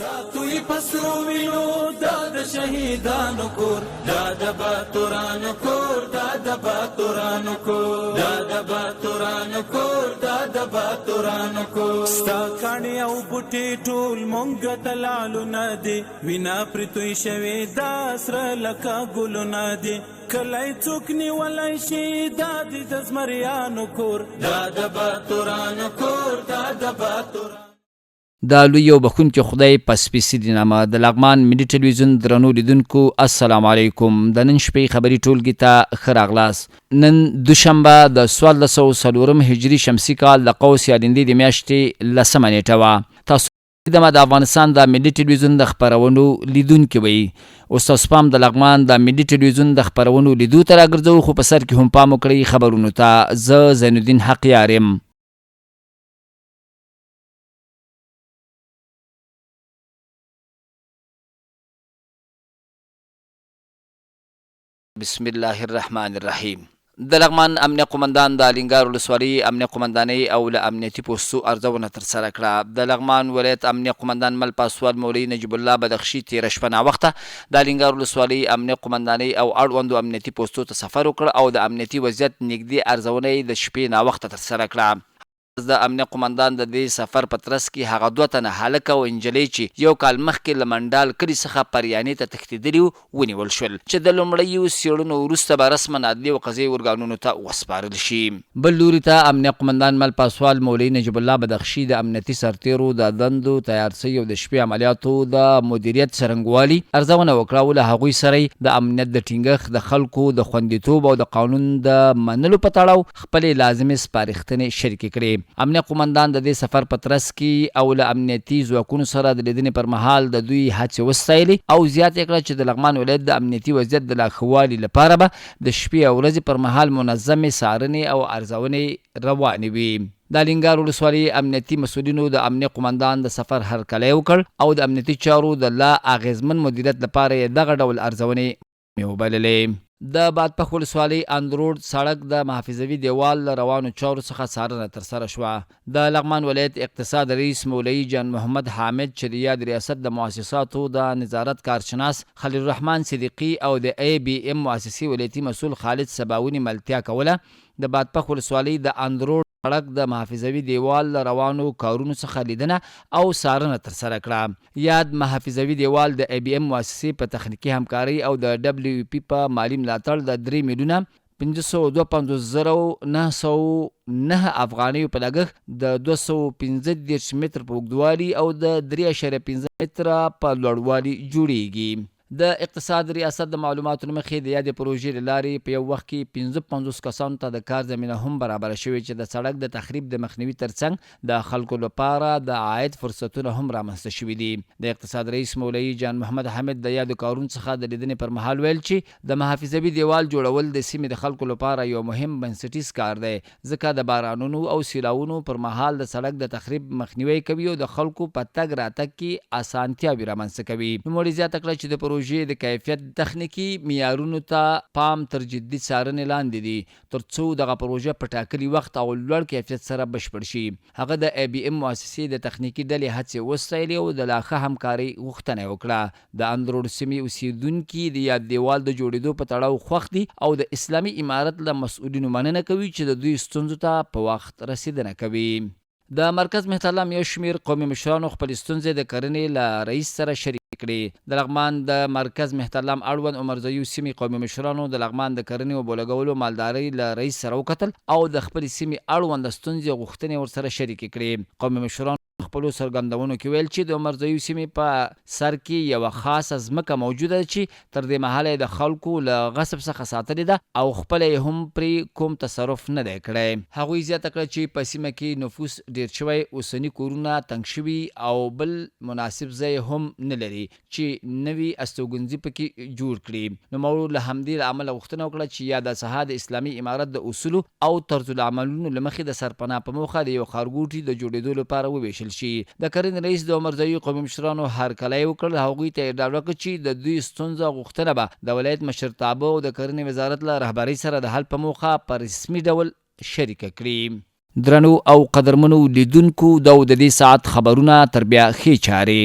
ساتوی پسرو وینو دا د شهیدانو کور، دا د باتورانو کور، دا د باتورانو کور، دا د باتورانو کور، دا د باتورانو کور. ستا کاڼي او بوټي ټول مونږ ته لالونه دي، وینا پرې توی شوې دا سره لکه ګلونه دي. کلی څوک نیولی شي دا د زمریانو کور، دا د باتورانو کور، دا د باتورانو. د لوی او بخونکي خدای په سپېڅلي نامه د لغمان ملي ټلویزیون درنو لیدونکو السلام علیکم. د نن شپې خبري ټولګي ته ښه راغلاست. نن دوشنبه د 1404 هجري شمسي کال د قوس یالندې د میاشتې 10 نیټه وه. تاسو د افغانستان د ملي ټلویزیون د خپرونو لیدونکي وئ. اوس تاسو پام د لغمان د ملي ټلویزیون د خپرونو لیدو ته راګرځو، خو په سر کې هم پام وکړئ خبرونو ته. زه زین الدین حقیار یم. بسم الله الرحمن الرحیم. د لغمان امنیه قمندان د الینګار ولسوالۍ امنیه قمندانۍ او له امنیتي پوستو ارزونه ترسره کړه. د لغمان ولایت امنیه قمندان مل پاسوال مولوي نجیب الله بدخشي تېره شپه ناوخته د الینګار ولسوالۍ امنیه قمندانۍ او اړوندو امنیتي پوستو ته سفر وکړ او د امنیتي وضعیت نږدې ارزونه یې د شپې ناوخته ترسره کړه. د امنیه قمندان د دې سفر په ترڅ کې هغه 2 تنه هلک او نجلۍ چې یو کال مخکې له منډال کلي څخه پریانې ته تښتېدلي وو ونیول شول، چې د لومړیو څېړنو وروسته به رسما عدلي او قضایي ارګانونو ته وسپارل شي. بل لوري ته امنیه قمندان مل پاسوال مولوي نجیب الله بدخشي د امنیتي سرتیرو د دندو تیار سوي او د شپې عملیاتو د مدیریت څرنګوالي ارزونه وکړه او له هغوی سره د امنیت د ټینګښت، د خلکو د خوندیتوب او د قانون د منلو په تړاو خپلې لازمې سپارښتنې شریکې کړې. امنیه قمندان د دې سفر په ترڅ کې او له امنیتي ځواکونو سره د لیدنې پر مهال د دوی هڅې وستایلې او زیاته کړه چې د لغمان ولایت د امنیتي وضعیت د لا ښه والي لپاره به د شپې او ورځې پر مهال منظمې څارنې او ارزونې روانې وي. د الینګار ولسوالۍ امنیتي مسؤلینو د امنیه قمندان د سفر هرکلی وکړ او د امنیتي چارو د لا اغیزمن مدیریت لپاره یې دغه ډول ارزونې وبللې. د بادپخ ولسوالۍ اندروډ سړک د محافظوي دیوال له روانو چارو څخه څارنه ترسره شوه. د لغمان ولایت اقتصاد رئیس مولوي جان محمد حامد چې د یاد ریاست د مؤسساتو د نظارت کارشناس خلیل الرحمن صدیقي او د ABM مؤسسي ولایتي مسؤل خالد سباوني ملتیا کوله، د بادپخ ولسوالۍ د اندروډ سړک د محافظوي دیوال له روانو کارونو څخه لیدنه او څارنه ترسره کړه. یاد محافظوي دیوال د ABM مؤسسې په تخنیکي همکارۍ او د WP په مالي ملاتړ د 3 میلیونه 552,909 افغانیو په لګښت د 215 متر په اوږدوالي او د 3.5 متره په لوړوالي جوړیږي. د اقتصاد ریاست د معلوماتو له مخې د یادې پروژې له لارې په یو وخت کې 55 کسانو ته د کار زمینه هم برابره شوې چې د سړک د تخریب د مخنیوي ترڅنګ د خلکو لپاره د عاید فرصتونه هم رامنځته شوي دي. د اقتصاد رئیس مولوي جان محمد حامد د یادو کارونو څخه د لیدنې پر مهال ویل چې د محافظوي دیوال جوړول د سیمې د خلکو لپاره یو مهم بنسټیز کار دی، ځکه د بارانونو او سیلاوونو پر مهال د سړک د تخریب مخنیوی کوي او د خلکو په تګ راتګ کې اسانتیاوې رامنځته کوي. نوموړي زیاته کړه چې د پروژې د کیفیت تخنیکي معیارونو ته پام تر جدي څارنې لاندې دي ترڅو دغه پروژه په ټاکلي وخت او لوړ کیفیت سره بشپړ شي. هغه د ABM مؤسسې د تخنیکي ډلې هڅې وستایلې او د لا ښه همکارۍ غوښتنه یې وکړه. د اندروډ سیمې اوسیدونکي د یاد دیوال د جوړېدو په تړاو خوښ دي او د اسلامي امارت له مسؤلینو مننه کوي چې د دوی ستونزو ته په وخت رسیدنه کوي. د مرکز مهترلام یو شمیر قومي مشرانو خپل ستونزې د کرنې له رئیس سره شریک کړي. د لغمان د مرکز مهترلام اړوند عمرزیو سیمې قومي مشرانو د لغمان د کرنې او بولګولو مالدارۍ له رئیس سره وکتل او د خپل سیمې اړوند ستونزې غوښتنې ورسره شریکې کړي. قومي مشرانو خپلو څرګندونو کې ویل چې د عمرزیو سیمې په سر کې یوه خاصه ځمکه موجوده ده چې تر دې مهاله د خلکو له غصب څخه ساتلې ده او خپله یې هم پرې کوم تصرف نه دی کړی. هغوی زیاته کړه چې په سیمه کې نفوس ډیر شوی، اوسني کورونه تنګ شوي او بل مناسب ځای هم نه لري چې نوي استوګنځي پکې جوړ کړي. نوموړو له همدې له امله غوښتنه وکړه چې یاده ساحه د اسلامي امارت د اصولو او طرز العملونو له مخې د سرپناه په موخه د یو ښارګوټي د جوړېدو لپاره وویشل شي. د کرنې رئیس د عمرزیو قومي مشرانو هرکلی وکړ. هغوی ته یې ډاډ ورکړ چې د دوی ستونزه غوښتنه به د ولایت مشرتابه او د کرنې وزارت له رهبرۍ سره د حل په موخه په رسمي ډول شریکه کړي. درنو او قدرمنو لیدونکو، دا د دې ساعت خبرونه تر بیا ښې چارې.